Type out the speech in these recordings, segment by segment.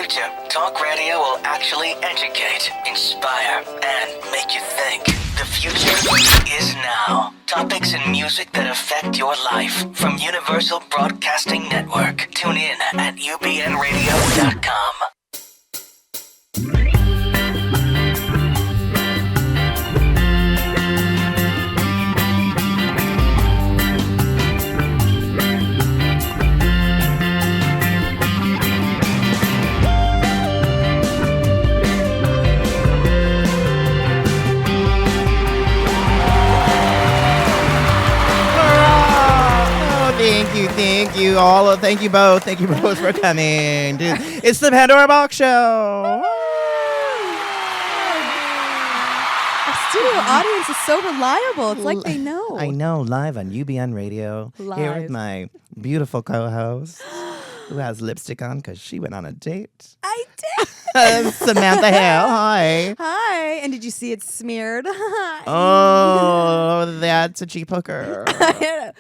future, talk radio will actually educate, inspire, and make you think. The future is now. Topics and music that affect your life from Universal Broadcasting Network. Tune in at ubnradio.com. Thank you all. Thank you both for coming. It's the Pandora Boxx show. Our studio audience is so reliable. It's like they know. I know, live on UBN Radio. Live. Here with my beautiful co-host who has lipstick on because she went on a date. I did. Samantha Hale. Hi. Hi. And did you see it smeared? Oh, that's a cheap hooker.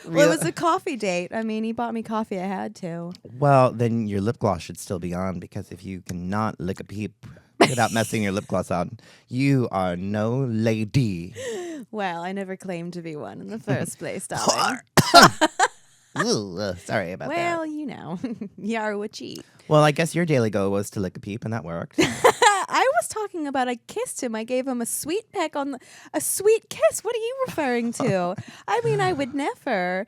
Well, it was a coffee date. I mean, he bought me coffee. I had to. Well, then your lip gloss should still be on, because if you cannot lick a peep without messing your lip gloss on, you are no lady. Well, I never claimed to be one in the first place, darling. Ooh, sorry about that. Well, you know, Yarwachi. Well, I guess your daily goal was to lick a peep, and that worked. I was talking about I kissed him. I gave him a sweet peck on a sweet kiss. What are you referring to? I mean, I would never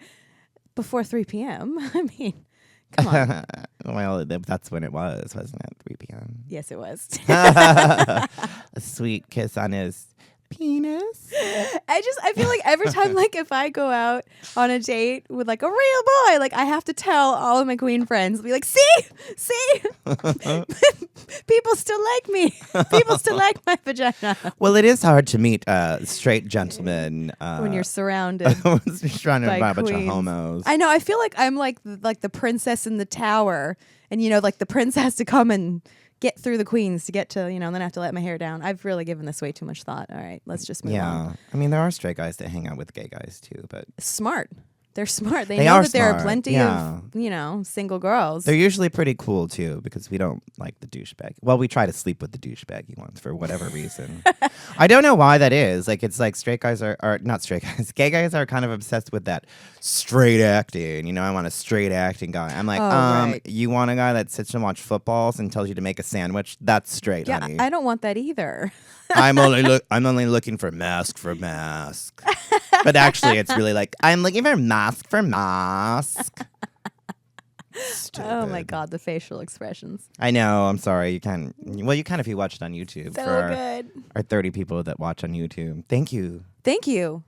before 3 p.m. I mean, come on. Well, that's when it was, wasn't it? 3 p.m. Yes, it was. A sweet kiss on his penis. I feel like every time, like, if I go out on a date with like a real boy, like, I have to tell all of my queen friends, be like, see, people still like me. People still like my vagina. Well, it is hard to meet straight gentlemen when you're surrounded by a bunch of queens. homos. I know. I feel like I'm like the princess in the tower, and like the prince has to come and get through the queens to get to, and then I have to let my hair down. I've really given this way too much thought. All right, let's just move on. I mean, there are straight guys that hang out with gay guys too, but Smart. They're smart. They They know are that there are smart, plenty of, single girls. they're usually pretty cool too, because we don't like the douchebag. Well, we try to sleep with the douchebaggy ones for whatever reason. I don't know why that is. Like, it's like straight guys are not straight guys. Gay guys are kind of obsessed with that straight acting. I want a straight acting guy. I'm like, right. You want a guy that sits and watch footballs and tells you to make a sandwich? That's straight, Yeah, honey. I don't want that either. I'm only looking for mask. But actually, it's really like, I'm looking for mask. Stupid. Oh my God, the facial expressions. I know. I'm sorry. You can. Well, you can if you watch it on YouTube. So for good. Our 30 people that watch on YouTube. Thank you. Thank you.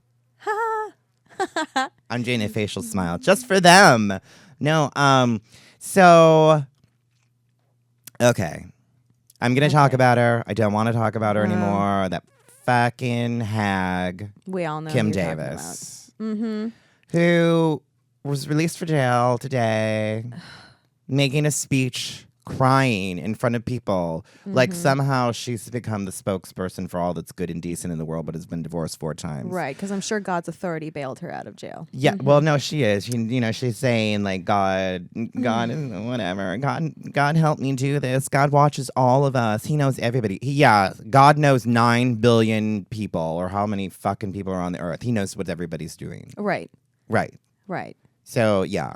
I'm doing a facial smile just for them. No. So. Okay. I'm gonna talk about her. I don't want to talk about her anymore. That fucking hag. We all know Kim who you're talking Davis. about. Mm-hmm. Who was released from jail today, making a speech, crying in front of people, like somehow she's become the spokesperson for all that's good and decent in the world, but has been divorced 4 times. Right, because I'm sure God's authority bailed her out of jail. Yeah, well, no, she is. She's saying like God, whatever. God help me do this. God watches all of us. He knows everybody. God knows 9 billion people, or how many fucking people are on the earth. He knows what everybody's doing. Right. Right. So yeah.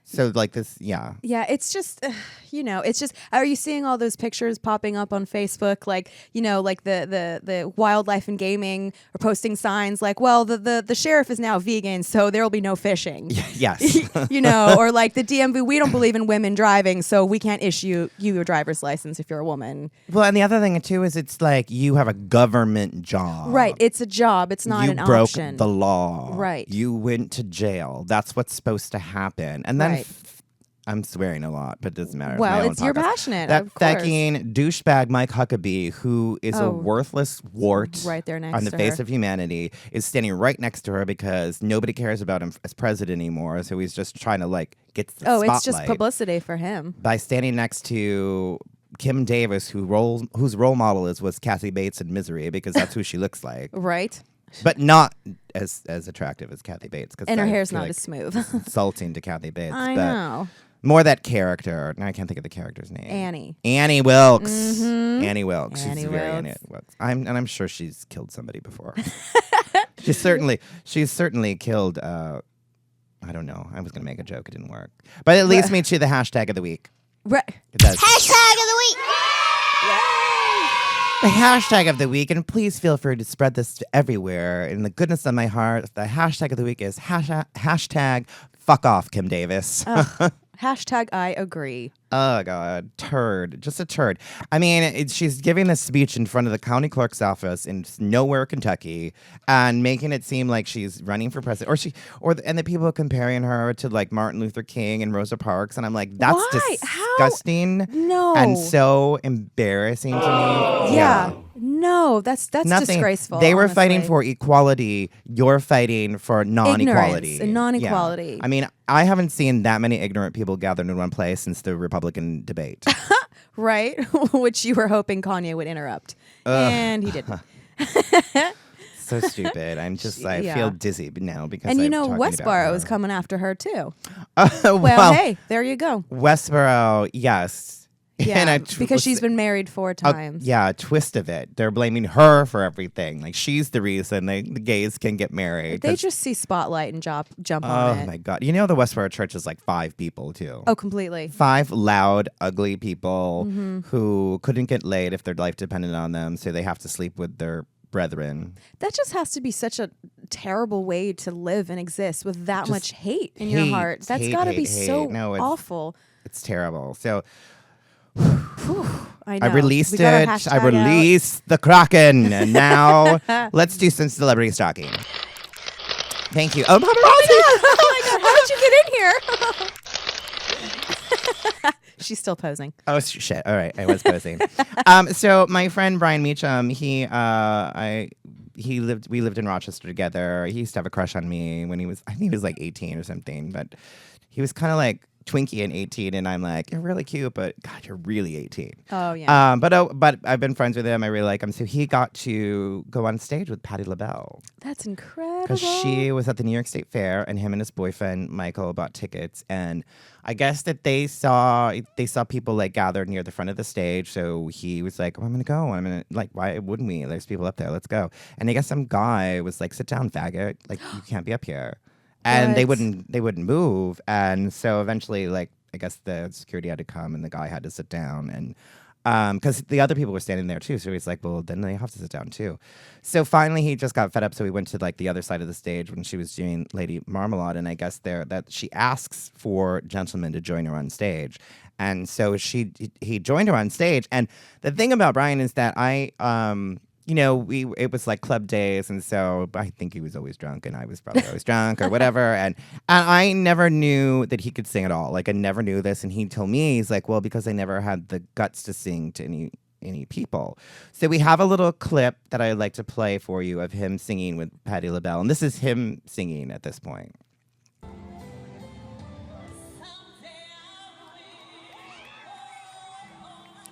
So like this, yeah. Yeah, it's just, it's just, are you seeing all those pictures popping up on Facebook? Like, like the wildlife and gaming are posting signs like, well, the sheriff is now vegan, so there will be no fishing. Yes. Or like the DMV, we don't believe in women driving, so we can't issue you a driver's license if you're a woman. Well, and the other thing too is it's like you have a government job. Right, it's a job, it's not an option. You broke the law. Right. You went to jail. That's what's supposed to happen. And then I'm swearing a lot, but it doesn't matter. Well, you're passionate. That of course. fucking douchebag Mike Huckabee, who is a worthless wart right there next on the to face her. of humanity, is standing right next to her because nobody cares about him as president anymore. So he's just trying to like get the spotlight. It's just publicity for him. By standing next to Kim Davis, whose role model was Kathy Bates in Misery, because that's who she looks like. Right. But not as attractive as Kathy Bates. And her hair's not as smooth. It's insulting to Kathy Bates. I know. More that character. Now I can't think of the character's name. Annie Wilkes. Mhm. Annie Wilkes. Annie She's very Wilkes. Annie Wilkes. I'm sure she's killed somebody before. she's certainly killed. I don't know. I was gonna make a joke. It didn't work. But it leads me to the hashtag of the week. Right. It does. Hashtag of the week. The hashtag of the week, and please feel free to spread this everywhere. In the goodness of my heart, the hashtag of the week is hashtag fuck off, Kim Davis. Hashtag I agree. Oh, God. Turd. Just a turd. I mean, she's giving this speech in front of the county clerk's office in nowhere, Kentucky, and making it seem like she's running for president. And the people are comparing her to, like, Martin Luther King and Rosa Parks. And I'm like, that's Why? disgusting. No. And so embarrassing to me. Yeah. No, that's Nothing. disgraceful. They were honestly. fighting for equality. You're fighting for non-equality. Ignorance and non-equality. Yeah. I mean, I haven't seen that many ignorant people gathered in one place since the Republican debate. Right? Which you were hoping Kanye would interrupt. And he didn't. So stupid. I Yeah. feel dizzy now because And you I'm know, talking about Westboro her. is coming after her too. Well, Hey, there you go. Westboro, yes. Yeah, And because she's been married 4 times. Yeah, a twist of it. They're blaming her for everything. Like, she's the reason the gays can get married. They 'cause- just see Spotlight and jump Oh, on it. my God. You know, the Westboro Church is like 5 people, too. Oh, completely. 5 loud, ugly people Mm-hmm. who couldn't get laid if their life depended on them, so they have to sleep with their brethren. That just has to be such a terrible way to live and exist with that much hate in your hate, heart. That's hate, got to be hate, so hate. No, it's- awful. It's terrible. So I know. I released We got our it. hashtag I out. released the Kraken. And now let's do some celebrity stalking. Thank you. Oh, paparazzi! Oh my God, how did you get in here? She's still posing. Oh, shit. All right. I was posing. So my friend Brian Meacham, we lived in Rochester together. He used to have a crush on me when I think he was like 18 or something, but he was kind of like Twinkie in 18, and I'm like, you're really cute, but God, you're really 18. Oh, yeah. But I've been friends with him. I really like him. So he got to go on stage with Patti LaBelle That's incredible. because she was at the New York State Fair, and him and his boyfriend Michael bought tickets. And I guess that they saw people like gathered near the front of the stage. So he was like, oh, I'm gonna go. I'm gonna like, why wouldn't we? There's people up there. Let's go. And I guess some guy was like, sit down, faggot. Like, you can't be up here. And they What? wouldn't move. And so eventually, like, I guess the security had to come and the guy had to sit down. And because the other people were standing there too. So he's like, well, then they have to sit down too. So finally he just got fed up. So he went to like the other side of the stage when she was doing Lady Marmalade. And I guess that she asks for gentlemen to join her on stage. And so he joined her on stage. And the thing about Brian is that it was like club days, and so I think he was always drunk, and I was probably always drunk or whatever, and I never knew that he could sing at all. Like, I never knew this, and he told me, he's like, well, because I never had the guts to sing to any people. So we have a little clip that I'd like to play for you of him singing with Patti LaBelle, and this is him singing at this point.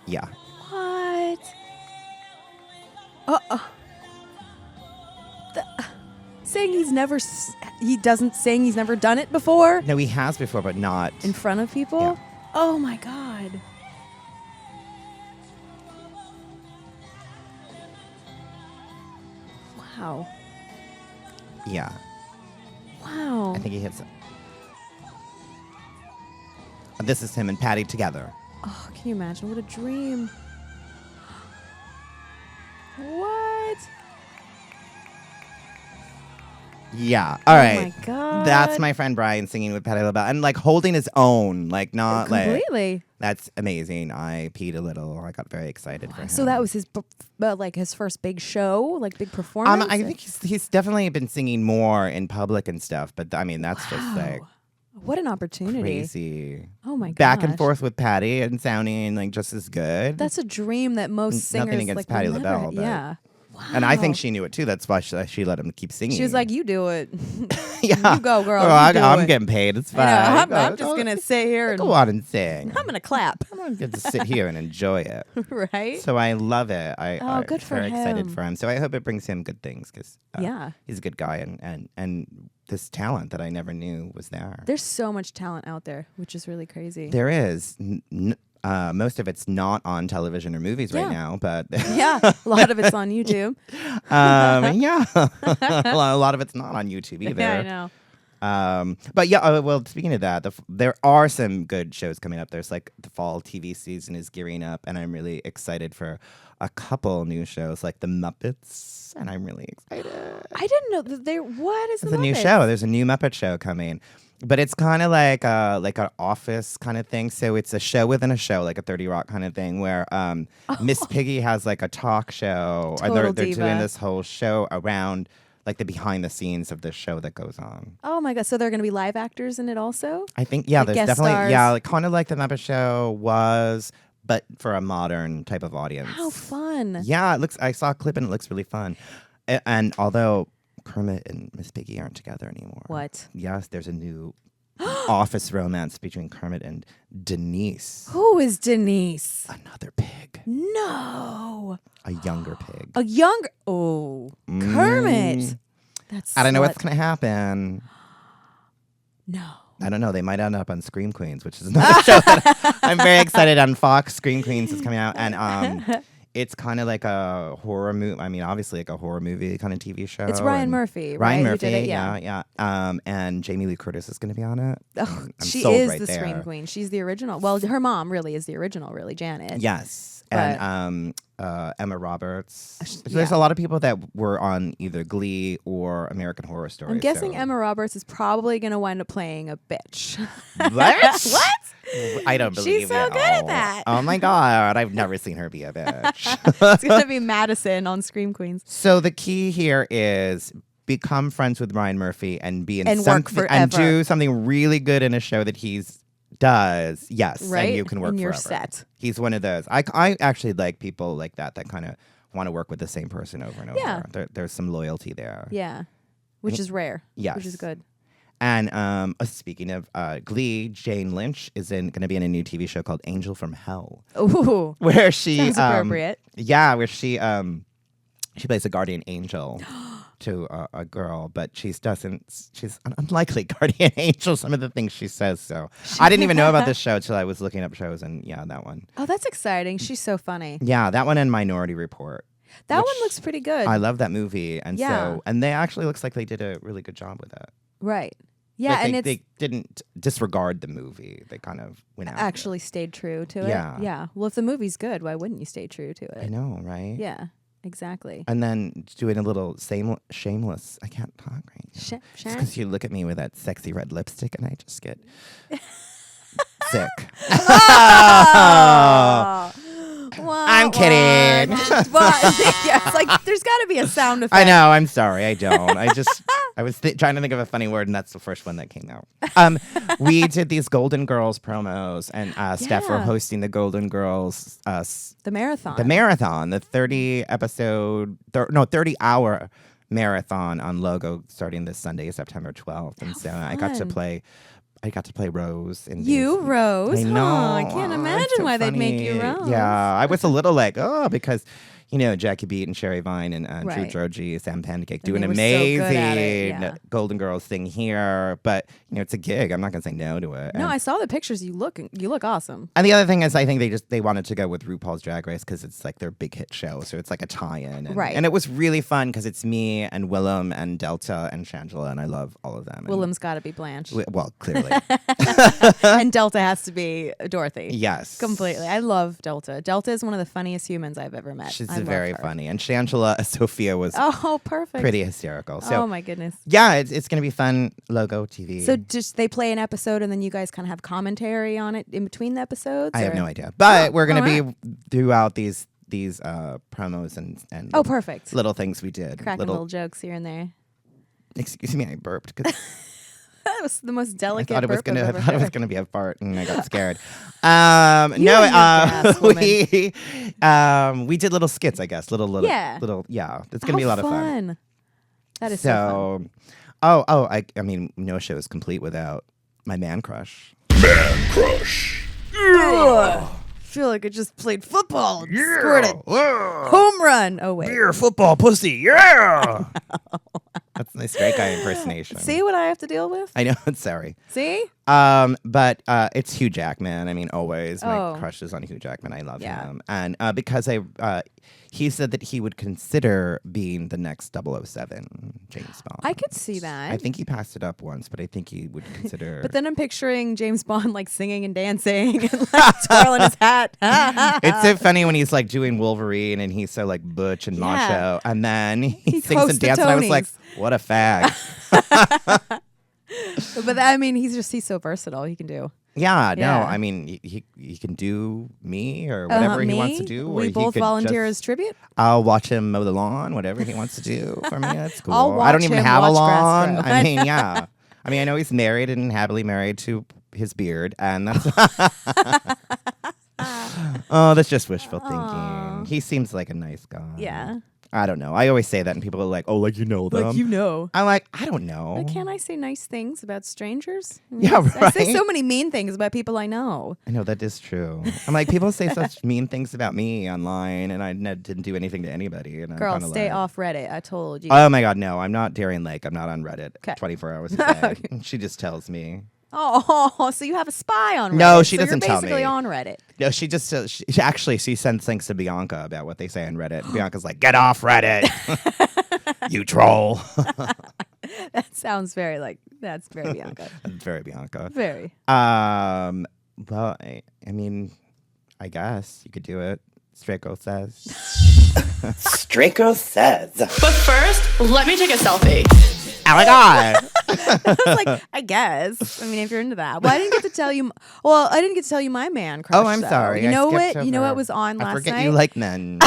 Yeah. What? Saying he doesn't saying he's never done it before No, he has before, but not. in front of people? Yeah. Oh my God. Wow. Yeah. Wow. I think he hits it. This is him and Patty together. Oh, can you imagine? What a dream. What? Yeah. All right. Oh my God. That's my friend Brian singing with Patti LaBelle and like holding his own, like not like. Completely. That's amazing. I peed a little. I got very excited for him. So that was his first big show, like big performance. I think he's definitely been singing more in public and stuff, but I mean that's just like what an opportunity. crazy. Oh my god. Back and forth with Patty and sounding like just as good. That's a dream that most singers Nothing against like Patti will LaBelle, never- but- yeah. Wow. And I think she knew it too. That's why she let him keep singing. She was like, "You do it. "Yeah, you go, girl. Oh, You do I'm it." getting paid. It's I fine. know, I'm just gonna sit here and go on and sing. I'm gonna clap, I'm gonna get to sit here and enjoy it. right? So I love it. Good for very excited him. for him. So I hope it brings him good things because Yeah. he's a good guy and this talent that I never knew was there. There's so much talent out there, which is really crazy. There is. Most of it's not on television or movies right now, but yeah, a lot of it's on YouTube. yeah, a lot of it's not on YouTube either. Yeah, I know. But yeah, well, speaking of that, there are some good shows coming up. There's like the fall TV season is gearing up, and I'm really excited for a couple new shows like The Muppets, and I'm really excited. I didn't know that what is It's the a new Muppets? show. There's a new Muppet show coming. But it's kind of like an Office kind of thing. So it's a show within a show, like a 30 Rock kind of thing, where Miss Piggy has like a talk show. Total and they're diva. doing this whole show around like the behind the scenes of the show that goes on. Oh my god! So they're going to be live actors in it also? I think there's guest definitely stars? like kind of like the Muppet Show was, but for a modern type of audience. How fun! Yeah, I saw a clip and it looks really fun. And although Kermit and Miss Piggy aren't together anymore. What? Yes, there's a new office romance between Kermit and Denise. Who is Denise? Another pig. No, A younger pig. a younger. Oh, Kermit. That's. I don't know slut. what's going to happen. No. I don't know. They might end up on Scream Queens, which is another show that I'm very excited on Fox. Scream Queens is coming out. And it's kind of like a horror movie. I mean, obviously like a horror movie kind of TV show. It's Ryan and Murphy. Ryan right? Murphy, Who did it? yeah. And Jamie Lee Curtis is going to be on it. Oh, I'm she sold is right the there. Scream Queen. She's the original. Well, her mom really is the original, really, Janet. Yes. But- And Emma Roberts. yeah. There's a lot of people that were on either Glee or American Horror Story. I'm guessing so. Emma Roberts is probably going to wind up playing a bitch. What? What? I don't believe She's so it. good at that. Oh my God. I've never seen her be a bitch. It's going to be Madison on Scream Queens. So the key here is become friends with Ryan Murphy and be in And work something and forever. do something really good in a show that he's does. Yes. Right? And you can work And you're forever. set. He's one of those. I actually like people like that kind of want to work with the same person over and over. Yeah. There's some loyalty there. Yeah. Which is rare. Yes. Which is good. And speaking of Glee, Jane Lynch is going to be in a new TV show called Angel from Hell, Ooh. where she Sounds appropriate. Yeah, where she plays a guardian angel to a girl, but she's an unlikely guardian angel. Some of the things she says. So I didn't even know about this show till I was looking up shows, and yeah, that one. Oh, that's exciting. She's so funny. Yeah, that one and Minority Report. That which one looks pretty good. I love that movie, and Yeah. and they actually looks like they did a really good job with it. right. Yeah, Like, and they it's didn't disregard the movie. They kind of went out. actually stayed true to it. Yeah. Yeah. Well, if the movie's good, why wouldn't you stay true to I it? know, right? Yeah. Exactly. And then doing a little shameless. I can't talk right now. Sharon? Because you look at me with that sexy red lipstick, and I just get sick. I'm kidding. Well, yeah, it's like there's got to be a sound effect. I know. I'm sorry. I don't. I was trying to think of a funny word, and that's the first one that came out. We did these Golden Girls promos, and Steph were Yeah. hosting the Golden Girls The marathon. the marathon, the 30-hour marathon on Logo starting this Sunday, September 12th. And so I got to fun. play Rose in You, these. Rose. I know. Huh, I can't It's imagine so why they'd make you funny. Rose. Yeah, I was a little like, because Jackie Beat and Sherry Vine and Drew Right. Drogi, Sam Pancake And do an they were so amazing good at it, yeah. Golden Girls thing here. But it's a gig. I'm not gonna say no to it. No, And- I saw the pictures. You look awesome. and the other thing is, I think they wanted to go with RuPaul's Drag Race because it's like their big hit show, so it's like a tie-in, and, Right. And it was really fun because it's me and Willem and Delta and Shangela, and I love all of them. And Willem's got to be Blanche, well, clearly, and Delta has to be Dorothy. yes, Completely. I love Delta. Delta is one of the funniest humans I've ever met. She's I love very her. funny, and Shangela Sophia was Oh, perfect. pretty hysterical. So Oh my goodness. yeah, it's gonna be fun. Logo TV. So just they play an episode and then you guys kind of have commentary on it in between the episodes? I have or- no idea, but we're gonna all be throughout these promos and Oh, perfect. little things we did. Cracking little jokes here and there. Excuse me, I burped. 'Cause That was the most I delicate thought it was burp I've gonna. I ever thought it was heard. gonna be a fart, and I got scared. You and your gas, we did little skits, I guess. Little. Yeah. Yeah. It's gonna be a lot of fun. That is so fun. I mean, no show is complete without my man crush. I feel like I just played football and scored a home run. Oh, wait. football pussy. Yeah. That's my straight guy impersonation. See what I have to deal with? I know. Sorry. See? But it's Hugh Jackman. I mean, always my crush is on Hugh Jackman. I love him, and because he said that he would consider being the next 007 James Bond. I could see that. I think he passed it up once, but I think he would consider. But then I'm picturing James Bond like singing and dancing and like twirling his hat. It's so funny when he's like doing Wolverine and he's so like butch and macho, and then he sings and dances. And I was like, what a fag. But I mean, he's so versatile. He can do. Yeah, no, I mean, he can do me or whatever he wants to do. We both volunteer as tribute. I'll watch him mow the lawn, whatever he wants to do for me. That's cool. I'll watch I don't even him have a watch lawn. grass grow. I mean, yeah. I mean, I know he's married and happily married to his beard, and that's that's just wishful thinking. He seems like a nice guy. Yeah. I don't know. I always say that, and people are like, "Oh, like you know them." Like you know. I'm like, I don't know. But can't I say nice things about strangers? I mean, Yeah, right. I say so many mean things about people I know. I know that is true. I'm like, people say such mean things about me online, and I didn't do anything to anybody. And Girl, I'm stay like, off Reddit. I told you. Oh my God, no! I'm not Darian Lake. I'm not on Reddit 24 hours a day. Okay. She just tells me. Oh, so you have a spy on Reddit. No, she so doesn't you're tell me. basically on Reddit. No, she just she sends things to Bianca about what they say on Reddit. Bianca's like, "Get off Reddit, you troll." That sounds that's very Bianca. That's very Bianca. Very. Well, I mean, I guess you could do it. Straight Girl says. Straight Girl says. But first, let me take a selfie. Oh my God. I was like, I guess. I mean, if you're into that. Well, I didn't get to tell you. Well, I didn't get to tell you my man crush. Oh, I'm though. sorry. You know what? Over. You know what was on last I forget night? you like men.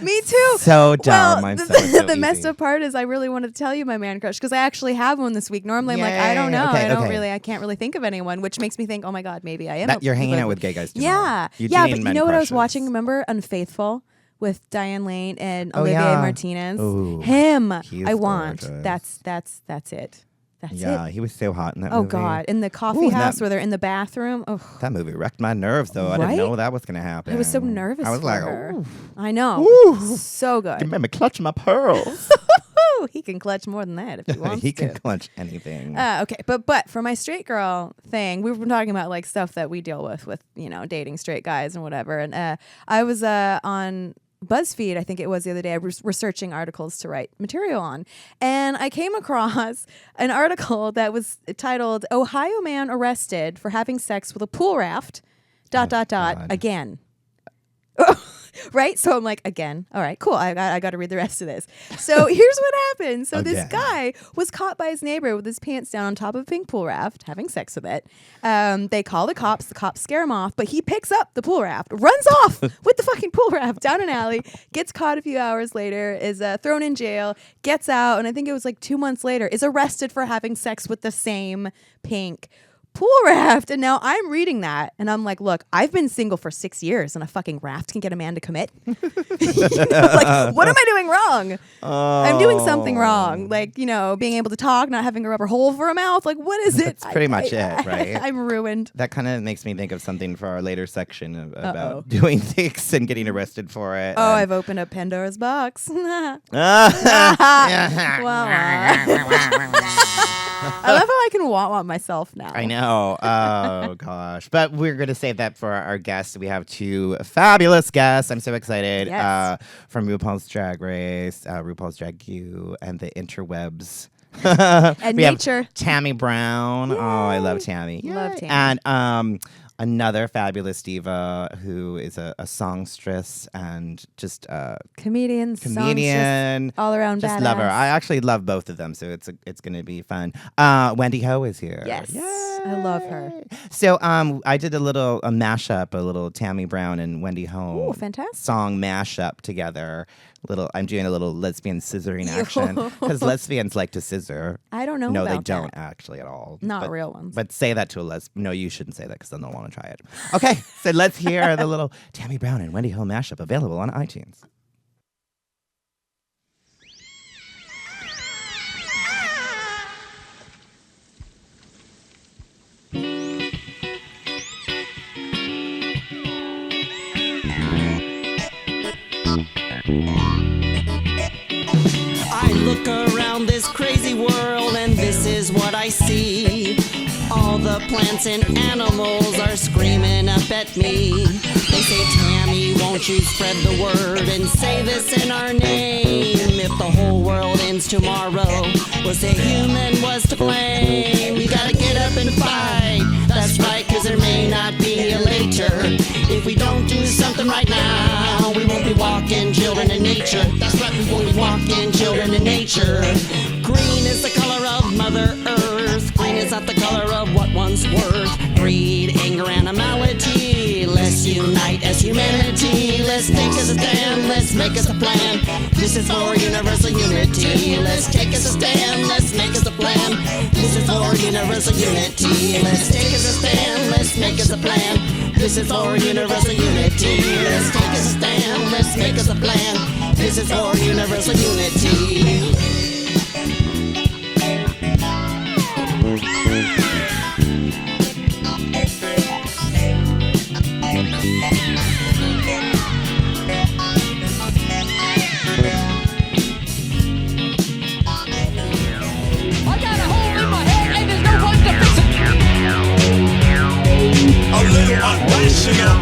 Me too. So dumb. Well, I'm the messed up part is I really wanted to tell you my man crush because I actually have one this week. Normally, I'm like, I don't know. I can't really think of anyone, which makes me think, oh my God, maybe I am. You're hanging out with gay guys tomorrow. Yeah. Yeah, but you know what I was watching? Remember Unfaithful? With Diane Lane and Olivier Martinez. Ooh, him. he is I want. gorgeous. That's it. That's it. Yeah, he was so hot in that Oh movie. God. In the coffee house where they're in the bathroom. Oh, that movie wrecked my nerves though. I didn't know that was gonna happen. I was so nervous. I was for like, her. ooh. I know. Ooh. So good. You made me clutch my pearls. He can clutch more than that if he wants He to. can clutch anything. Okay, but for my straight girl thing, we've been talking about like stuff that we deal with dating straight guys and whatever. And I was on BuzzFeed, I think it was the other day, I was researching articles to write material on. And I came across an article that was titled, Ohio Man Arrested for Having Sex with a Pool Raft, ... again. Right? So I'm like, again. All right, cool. I got to read the rest of this. So here's what happened. So this guy was caught by his neighbor with his pants down on top of a pink pool raft, having sex with it. They call the cops. The cops scare him off, but he picks up the pool raft, runs off with the fucking pool raft down an alley, gets caught a few hours later, is thrown in jail, gets out, and I think it was like 2 months later, is arrested for having sex with the same pink pool raft. And now I'm reading that and I'm like, look, I've been single for 6 years and a fucking raft can get a man to commit. Like, what am I doing wrong? I'm doing something wrong. Like, being able to talk, not having a rubber hole for a mouth. Like, what is it? That's pretty much it, right? I'm ruined. That kind of makes me think of something for our later section about doing things and getting arrested for it. Oh, I've opened up Pandora's box. I love how I can want myself now. I know. Oh, gosh. But we're going to save that for our guests. We have two fabulous guests. I'm so excited. Yes. From RuPaul's Drag Race, RuPaul's Drag U, and the interwebs. And we nature. have Tammie Brown. Yay. Oh, I love Tammie. Love Tammie. And another fabulous diva who is a songstress and just comedian, all around just badass. love her. I actually love both of them, so it's going to be fun. Wendy Ho is here. Yes. Yay. I love her. So I did a mashup, a little Tammie Brown and Wendy Ho fantastic. song mashup together. I'm doing a little lesbian scissoring action because lesbians like to scissor. I don't know. No, about they don't that. actually at all. Not real ones. But say that to a lesbian. No, you shouldn't say that because then they'll want to try it. Okay, so let's hear the little Tammie Brown and Wendy Ho mashup available on iTunes. I look around this crazy world, and this is what I see. All the plants and animals are screaming up at me. They say, Tammie, won't you spread the word and say this in our name? If the whole world ends tomorrow, we'll say human was to blame. You gotta get up and fight. That's right, cause there may not be a later. If we don't do something right now, we won't be walking children in nature. That's right, we won't be walking children in nature. Green is the color of Mother Earth. Green is not the color of what once worth. Greed, anger, animality. Let's unite as humanity. Let's take us a stand, let's make us a plan. This is for universal unity. Let's take us a stand, let's make us a plan. This is for universal unity. Let's take us a stand, let's make us a plan. This is for universal unity. Let's take us a stand, let's make us a plan. This is for universal unity. A little irrational.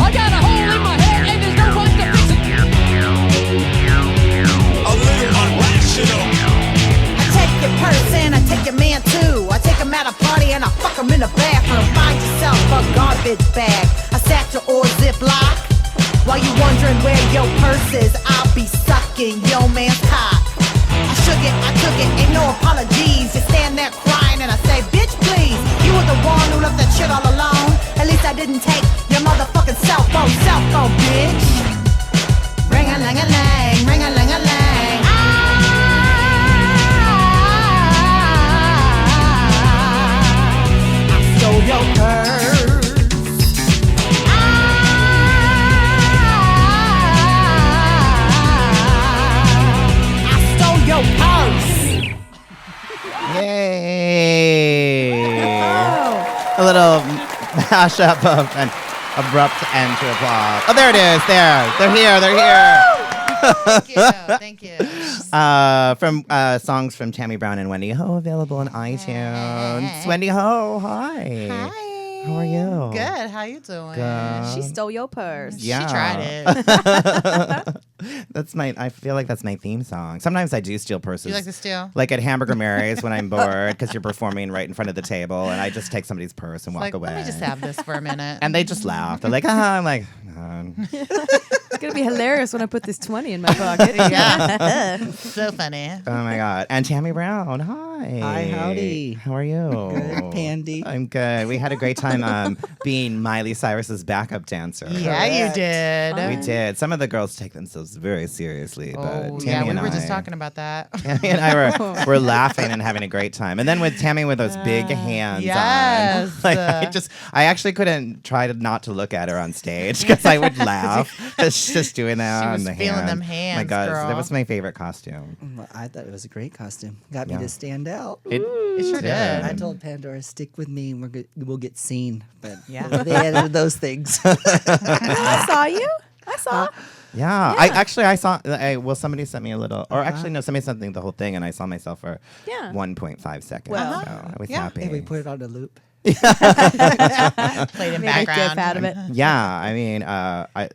I got a hole in my head and there's no one to fix it. A little irrational. I take your purse and I take your man too. I take him at a party and I fuck him in the bathroom. Find yourself a garbage bag, a satchel or ziplock. While you wondering where your purse is, I'll be sucking your man's cock. I shook it, I took it, ain't no apologies. You stand there crying and I say, bitch, please. You were the one who left that shit all alone. At least I didn't take your motherfucking cell phone, bitch. Ring-a-ling-a-lang, ring-a-ling-a-lang. I stole your purse. I stole your purse. Yay! A little mashup of an abrupt end to applause. Oh, there it is. There. They're here. They're here. Thank you. From songs from Tammie Brown and Wendy Ho, available on iTunes. Wendy Ho, hi. Hi. How are you? Good. How you doing? Good. She stole your purse. Yeah. She tried it. I feel like that's my theme song. Sometimes I do steal purses. You like to steal? Like at Hamburger Mary's when I'm bored because you're performing right in front of the table and I just take somebody's purse and walk Like, away. let me just have this for a minute. And they just laugh. They're like, I'm like, It's gonna be hilarious when I put this 20 in my pocket. Yeah. So funny. oh my God. And Tammie Brown, hi. Hi, howdy. How are you? Good, Pandy. I'm good. We had a great time being Miley Cyrus's backup dancer. Yeah, you did. We did. Some of the girls take themselves very seriously, but Oh, Tammie yeah, we and were just I- talking about that. Tammie and I were laughing and having a great time. And then with Tammie with those big hands yes. on. Like, I actually couldn't try not to look at her on stage because I would laugh. She's just doing that She on was the feeling hand. them hands, my God, girl. that was my favorite costume. Well, I thought it was a great costume. Got me Yeah. to stand out. It sure did. I told Pandora, stick with me and we'll get seen. But Yeah. they added those things. I saw you. I saw. Yeah. I saw. Somebody sent me a little, or actually no, somebody sent me the whole thing, and I saw myself for Yeah. 1.5 seconds. Well, so I was yeah. happy. Hey, we put it on a loop. Played in Made a gif background. out of it. Yeah, I mean, I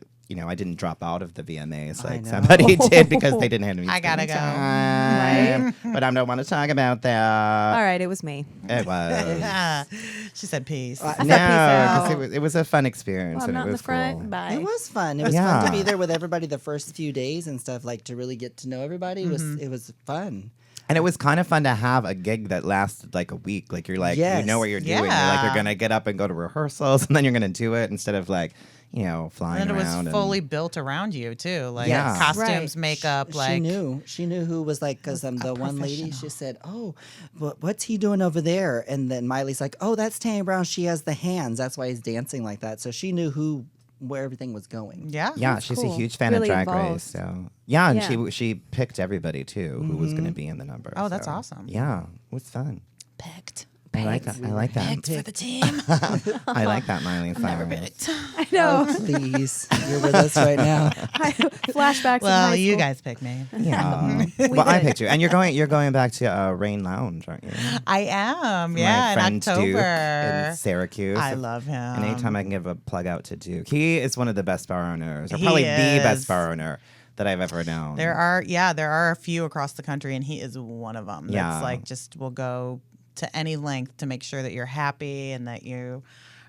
didn't drop out of the VMAs I like know. somebody did because they didn't have any. I gotta screen go. time. But I don't want to talk about that. All right, it was me. It was. She said peace. I said peace No, out. because it was a fun experience Well, I'm and not it in was the front. cool. Bye. It was fun. It was Yeah. fun to be there with everybody the first few days and stuff, like to really get to know everybody. It was fun. And it was kind of fun to have a gig that lasted like a week. Like you're like, you Yes. know what you're doing. You're like, you're Yeah. gonna get up and go to rehearsals, and then you're gonna do it instead of like, flying And then it around. was fully built around you too, like Yeah. costumes, Right. makeup, like She knew who was like, because the one lady, she said, "Oh, what's he doing over there?" And then Miley's like, "Oh, that's Tammie Brown. She has the hands. That's why he's dancing like that." So she knew where everything was going. yeah. Yeah, she's cool. a huge fan Really of Drag involved. Race. So yeah, and Yeah. she picked everybody too who was going to be in the number. Oh, that's so, awesome. Yeah, it was fun. Picked. I like that. I like that. For the team. I like that, Miley Cyrus. I know. Oh, please. You're with us right now. Flashbacks. in Well, high you school. guys pick me. Yeah. well, I picked you, and you're going back to Rain Lounge, aren't you? I am. My Yeah, in friend Duke October. in Syracuse. I love him. And anytime I can give a plug out to Duke, he is one of the best bar owners, or He probably the best is. bar owner that I've ever known. There are a few across the country, and he is one of them. Yeah. That's like just will go to any length to make sure that you're happy and that you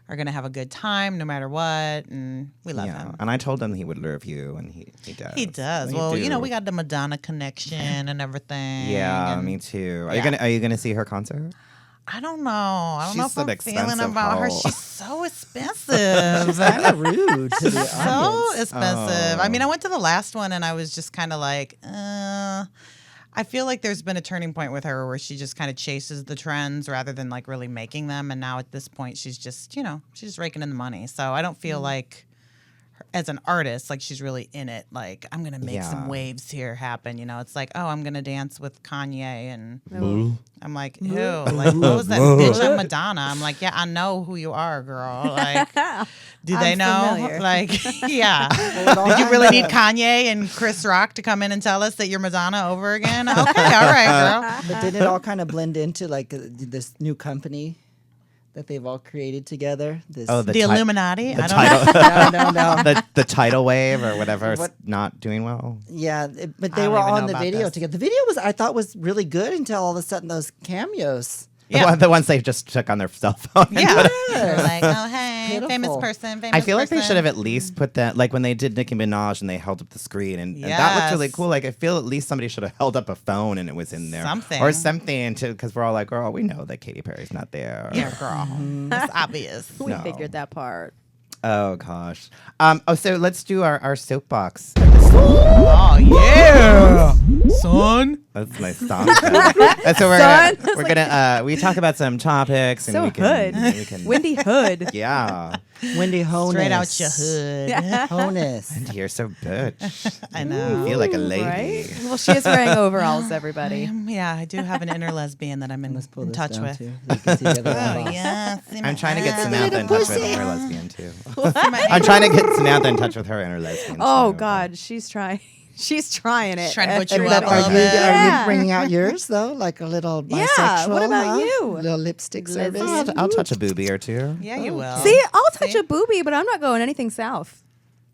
are going to have a good time no matter what. And we love him. And I told him he would love you, and he does. He does. He Well, do. we got the Madonna connection and everything. Yeah, and me too. Are Yeah. you gonna see her concert? I don't know. I don't know She's if I'm an feeling expensive about her. hoe. She's so expensive. Kind of rude to the So audience. expensive. Oh. I mean, I went to the last one and I was just kind of like, I feel like there's been a turning point with her where she just kind of chases the trends rather than like really making them. And now at this point, she's just raking in the money. So I don't feel like as an artist, like she's really in it. Like, I'm going to make some Yeah. waves here happen. It's like, oh, I'm going to dance with Kanye. And I'm like, ew, like, what was that bitch on Madonna? I'm like, yeah, I know who you are, girl. Like, do they I'm know? familiar. Like, yeah. Did you really need Kanye and Chris Rock to come in and tell us that you're Madonna over again? Okay, all right, girl. But didn't it all kind of blend into like this new company that they've all created together? This Oh, The Illuminati? The I don't title, no. the tidal wave or whatever is What? not doing well. Yeah, but they I were don't even all in know the about video this. together. The video I thought was really good until all of a sudden those cameos. Yeah. The ones they just took on their cell phone. and Yeah. put it- They're like, oh, hey, Pitiful. famous person, famous I feel like they person. should have at least put that, like when they did Nicki Minaj and they held up the screen, and that looked really Yes. cool. Like I feel at least somebody should have held up a phone and it was in there, Something. or something, because we're all like, girl, we know that Katy Perry's not there. Yeah, girl. It's obvious. We No. figured that part. Oh gosh. So let's do our soapbox. Oh, yeah. Son. That's my song. So we're gonna we talk about some topics and So we can, hood. we can Wendy Hood. Yeah. Wendy Honus. Straight out your hood. Honus. You're so butch. I know. You feel like a lady. Right? Well, she is wearing overalls, everybody. Yeah, I do have an inner lesbian that I'm in, Let's pull in this touch down with. too, so you can see the other Oh, one. yeah. I'm trying to get Samantha in touch with her lesbian too. I'm I'm trying to get Samantha in touch with her inner lesbian. Oh too. God, she's trying. She's trying it. Trying to put you But up a are little you, bit. Yeah. are you bringing out yours though, like a little Yeah, bisexual? what about huh? you? Little lipstick service. I'll touch a boobie or two. Yeah, you will. See, I'll touch See? a boobie, but I'm not going anything south.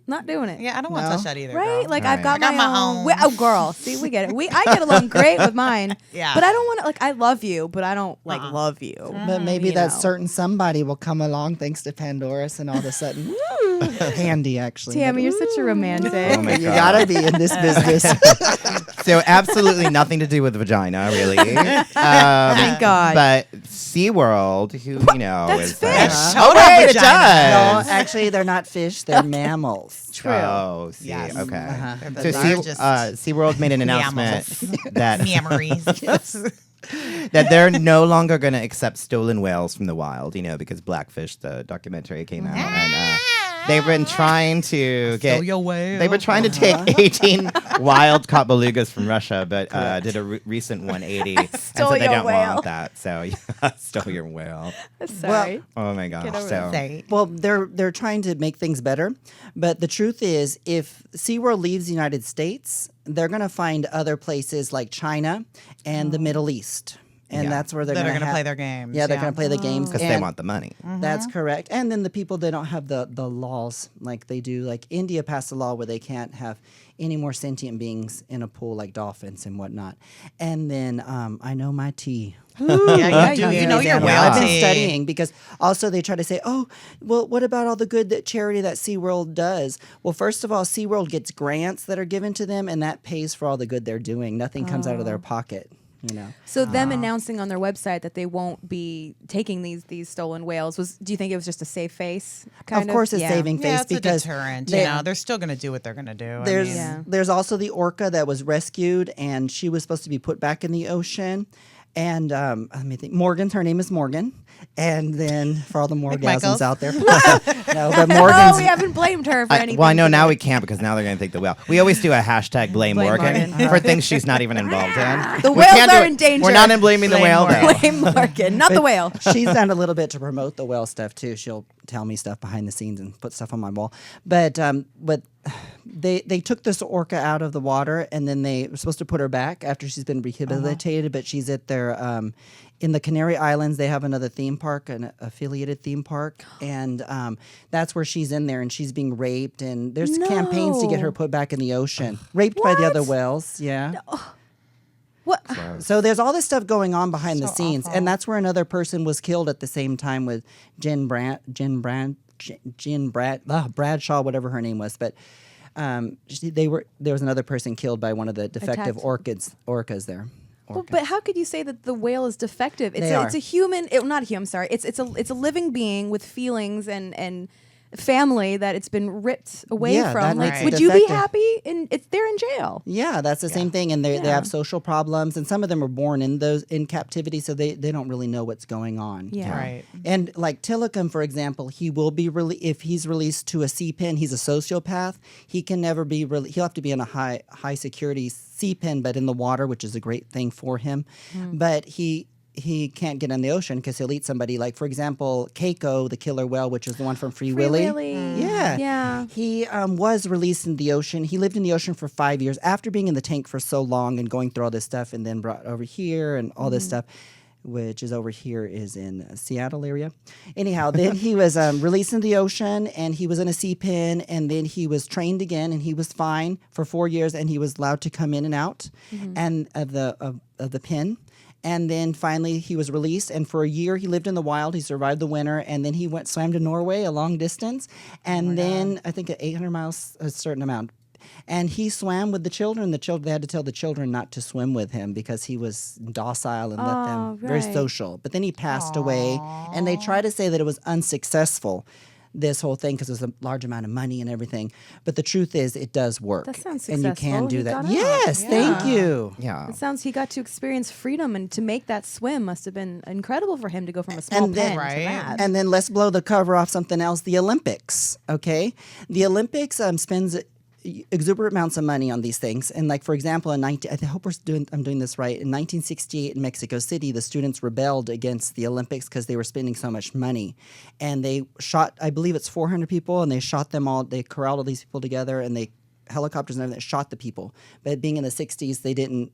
Not doing it. Yeah, I don't want to No. touch that either. Right? girl. Like Right. I've got, I got my my own. own. Oh, girl. See, we get it. I get along great with mine. Yeah. But I don't want to. Like, I love you, but I don't like love you. But maybe You that know. certain somebody will come along thanks to Pandora's, and all of a sudden, handy actually. Tammie, But, you're such a romantic. Oh my you God. gotta be in this business. So absolutely nothing to do with the vagina, really. Thank God. But Seaworld, who That's is fish. Oh wait, it no, does. actually, they're not fish; they're mammals. True. Oh, see, Yes. okay. They're the So largest SeaWorld made an announcement that memories. that they're no longer going to accept stolen whales from the wild, because Blackfish, the documentary, came out, and they've been trying to get. your whale. They were trying to take 18 wild caught belugas from Russia, but did a recent 180 and Stole said they your don't whale. want that. So yeah, stole your whale. Sorry. Oh my gosh. Get over So Say. Well, they're trying to make things better, but the truth is, if SeaWorld leaves the United States, they're going to find other places like China and the Middle East, and Yeah. that's where they're That are going to play their games. Yeah, they're going to play the games because they and want the money. That's correct. And then the people, they don't have the laws like they do. Like India passed a law where they can't have any more sentient beings in a pool like dolphins and whatnot. And then I know my tea. Yeah, you do. You know your Yeah. whale I've been tea. studying because also they try to say, oh, well, what about all the good that charity that SeaWorld does? Well, first of all, SeaWorld gets grants that are given to them, and that pays for all the good they're doing. Nothing comes out of their pocket. So them announcing on their website that they won't be taking these stolen whales do you think it was just a safe face? Of course, it's Yeah. saving face Yeah, it's because a deterrent. they- They're still going to do what they're going to do. There's I mean, Yeah. there's also the orca that was rescued, and she was supposed to be put back in the ocean. And let me think. Morgan's, her name is Morgan. And then for all the Morgasms Michaels. out there. No, but Morgan's. Oh, we haven't blamed her for anything. Well, I know today. now we can't because now they're going to think the whale. We always do a hashtag blame Blame Morgan Morgan. for things she's not even involved in. The We whales can't do are it. in danger. We're not in blaming the Blame whale Morgan. though. Blame Morgan, not the whale. She's done a little bit to promote the whale stuff too. She'll tell me stuff behind the scenes and put stuff on my wall. But they took this orca out of the water and then they were supposed to put her back after she's been rehabilitated. But she's at their in the Canary Islands. They have another theme park, an affiliated theme park, and that's where she's in there and she's being raped. And there's campaigns to get her put back in the ocean, raped by the other whales. Yeah. What? So there's all this stuff going on behind the scenes, awful. and that's where another person was killed at the same time with Bradshaw, whatever her name was. But there was another person killed by one of the defective Attacked. orcas there. Well, but how could you say that the whale is defective? It's They are. it's a human, not a human. Sorry, it's a living being with feelings and family that it's been ripped away Yeah, from. that Like, makes it would you be defective. happy? They're in jail. Yeah, that's the same thing, and they Yeah. have social problems, and some of them are born in captivity, so they don't really know what's going on. Yeah. Right. And like Tillicum, for example, he will be if he's released to a sea pen, he's a sociopath. He can never be he'll have to be in a high security sea pen, but in the water, which is a great thing for him. But he can't get in the ocean because he'll eat somebody. Like, for example, Keiko, the killer whale, which is the one from Free Willy. Yeah. Yeah. He was released in the ocean. He lived in the ocean for 5 years after being in the tank for so long and going through all this stuff, and then brought over here and all this stuff, which is over here is in Seattle area. Anyhow, then he was released in the ocean, and he was in a sea pen, and then he was trained again, and he was fine for 4 years, and he was allowed to come in and out and of the pen. And then finally he was released, and for a year he lived in the wild. He survived the winter, and then he swam to Norway a long distance, and then I think at 800 miles, a certain amount. And he swam with the children. They had to tell the children not to swim with him because he was docile and let them very right. social. But then he passed away, and they try to say that it was unsuccessful, this whole thing, because there's a large amount of money and everything. But the truth is, it does work. That sounds and you can successful. do He that. got out. Yes, Yeah. thank you. Yeah. It sounds he got to experience freedom, and to make that swim must have been incredible for him to go from a small And then- pen Right. to that. And then let's blow the cover off something else. The Olympics, okay? The Olympics spends exuberant amounts of money on these things. And like, for example, I'm doing this right. In 1968 in Mexico City, the students rebelled against the Olympics because they were spending so much money. And they shot, I believe it's 400 people, and they shot them all. They corralled all these people together, and helicopters and everything shot the people. But being in the 60s, they didn't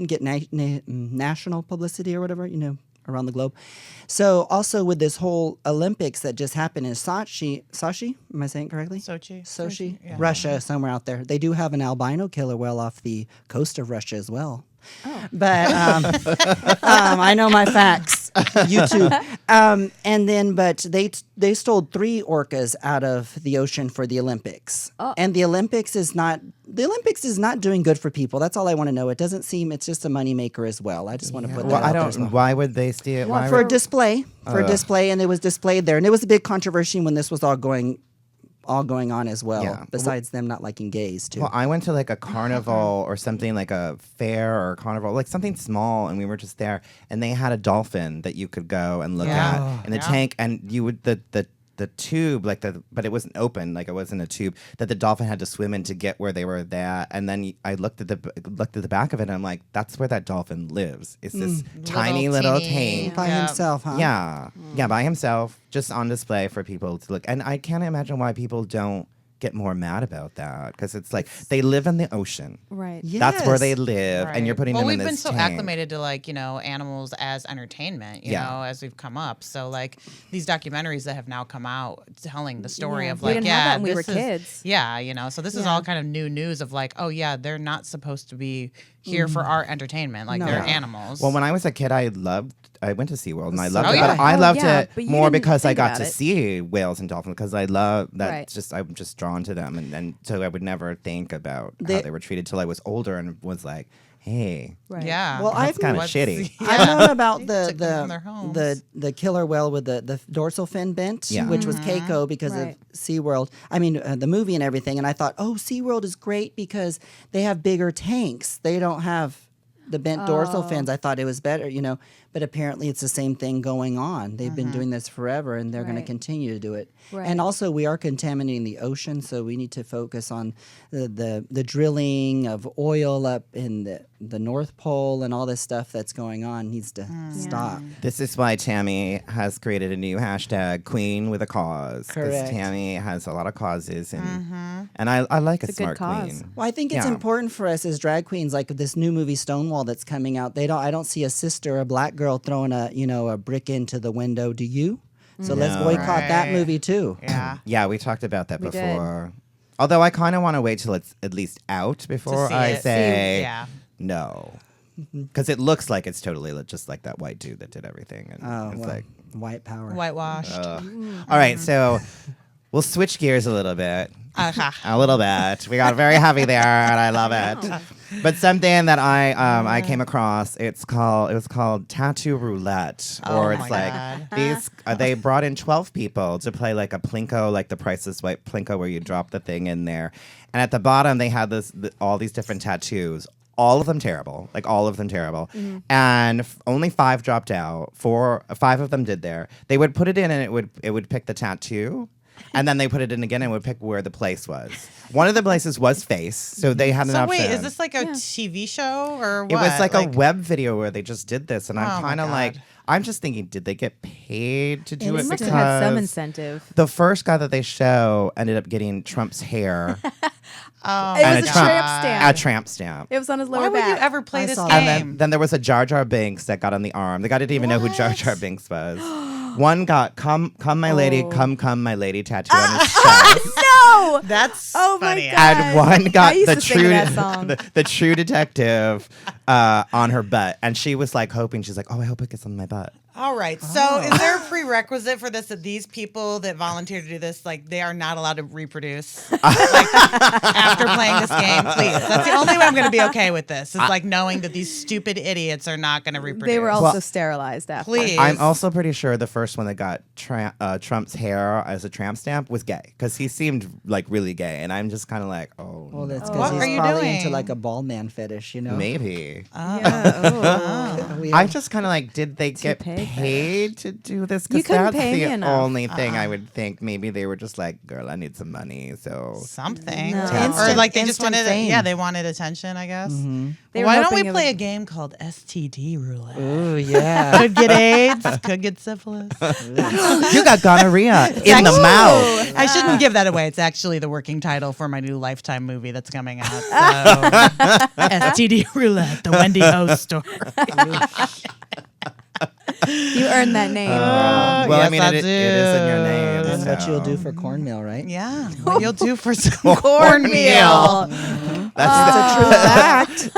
get national publicity or whatever, around the globe. So also with this whole Olympics that just happened in Sochi, am I saying it correctly? Sochi, yeah. Russia, somewhere out there. They do have an albino killer whale off the coast of Russia as well. But I know my facts. YouTube. But they stole 3 orcas out of the ocean for the Olympics. And the Olympics is not doing good for people. That's all I want to know. It doesn't seem, it's just a moneymaker as well. I just want to put that Well, out I there don't. as well. Why would they steal? Why For would- display, and it was displayed there, and it was a big controversy when this was all going on as well. Yeah. Besides them not liking gays too. Well, I went to like a carnival or something, like a fair or a carnival, like something small, and we were just there, and they had a dolphin that you could go and look at in the tank, and you would the tube, but it wasn't open, like it wasn't a tube that the dolphin had to swim in to get where they were at. And then I looked at the back of it, and I'm like, that's where that dolphin lives. It's this tiny little tank. By himself, huh? Yeah, by himself, just on display for people to look. And I can't imagine why people don't get more mad about that, because it's like they live in the ocean. Right. That's where they Yes. live, and you're putting them in we've this been so tank. acclimated to animals as entertainment, you Yeah. know, as we've come up. So like these documentaries that have now come out telling the story Yeah, of we like, didn't have that when we this were is- kids. Yeah, so this is all kind of new news of like, oh yeah, they're not supposed to be here for our entertainment. Like they're animals. Well, when I was a kid, I went to SeaWorld and I loved it, yeah. but I Oh, loved yeah, it but you more didn't because I think got about to it. see whales and dolphins, because I love that. Right. I'm just drawn to them, and so I would never think about how they were treated till I was older and was like, hey, Right. yeah. Well, that's kind of What's- shitty. I've known about Took them from their homes. the killer whale with the dorsal fin bent, Yeah. which was Keiko because Right. of SeaWorld. I mean, the movie and everything. And I thought, oh, SeaWorld is great because they have bigger tanks. They don't have the bent dorsal fins. I thought it was better, but apparently it's the same thing going on. They've been doing this forever, and they're going to Right. continue to do it. Right. And also, we are contaminating the ocean, so we need to focus on the drilling of oil up in the North Pole and all this stuff that's going on needs to stop. This is why Tammie has created a new hashtag, Queen with a Cause. 'Cause Correct. Tammie has a lot of causes, and I like a It's a good smart cause. queen. Well, I think it's Yeah. important for us as drag queens, like this new movie Stonewall that's coming out. I don't see a sister, a black girl throwing a brick into the window. Do you? So let's No. boycott that Right. movie too. Yeah. Yeah, we talked about that We did. before. Although I kind of want to wait till it's at least out before see I it. say Yeah. no. Because it looks like it's totally just like that white dude that did everything. And Oh, it's well, like, white power. Whitewashed. all right, so we'll switch gears a little bit. A little bit. We got very heavy there, and I love it. But something that I came across, it was called Tattoo Roulette, or it's my like God. these. They brought in 12 people to play like a plinko, like the Price is Right plinko, where you drop the thing in there, and at the bottom they had all these different tattoos. All of them terrible, and only 5 dropped out. 5 of them did there. They would put it in, and it would pick the tattoo. And then they put it in again and would pick where the place was. One of the places was face, so they had an So option. wait, is this like a TV show or what? It was like a web video where they just did this, and Oh I'm my kind of like, God. I'm just thinking, did they get paid to do They it? must have had some Because incentive. the first guy that they show ended up getting Trump's hair Oh, It and was a Trump- tramp stamp. a tramp stamp. It was on his lower why would you back. ever play I this saw game? that. Then there was a Jar Jar Binks that got on the arm. The guy didn't even know who Jar Jar Binks was. One got come my lady, come my lady tattoo on his chest. No! That's Oh my funny. God. And one got I used the to sing true that song. the true detective on her butt, and she was like hoping. She's like, "Oh, I hope it gets on my butt." All right. So is there a prerequisite for this that these people that volunteer to do this, like they are not allowed to reproduce after playing this game? Please. That's the only way I'm going to be okay with this. Is like knowing that these stupid idiots are not going to reproduce. They were also sterilized after. Please. I'm also pretty sure the first one that got Trump's hair as a tramp stamp was gay, because he seemed like really gay, and I'm just kind of like, oh, Well, that's What because are he's you probably doing? into like a bald man fetish, maybe. Yeah, oh. I just kind of like, did they get paid paid to do this? You Because couldn't that's pay me the enough. only thing I would think. Maybe they were just like, girl, I need some money, so something. No. Or like they just Instant wanted, fame. yeah, they wanted attention, I guess. They were Why don't we hoping it play a would- game called STD Roulette? Ooh, yeah. Could get AIDS, could get syphilis. you got gonorrhea in the mouth. I shouldn't give that away. It's actually the working title for my new Lifetime movie that's coming out. So. STD Roulette, the Wendy Ho story. You earned that name. Well, I yes, mean, I it is in your name. That's what so. you'll do for cornmeal, right? Yeah, what you'll do for some cornmeal. That's True fact.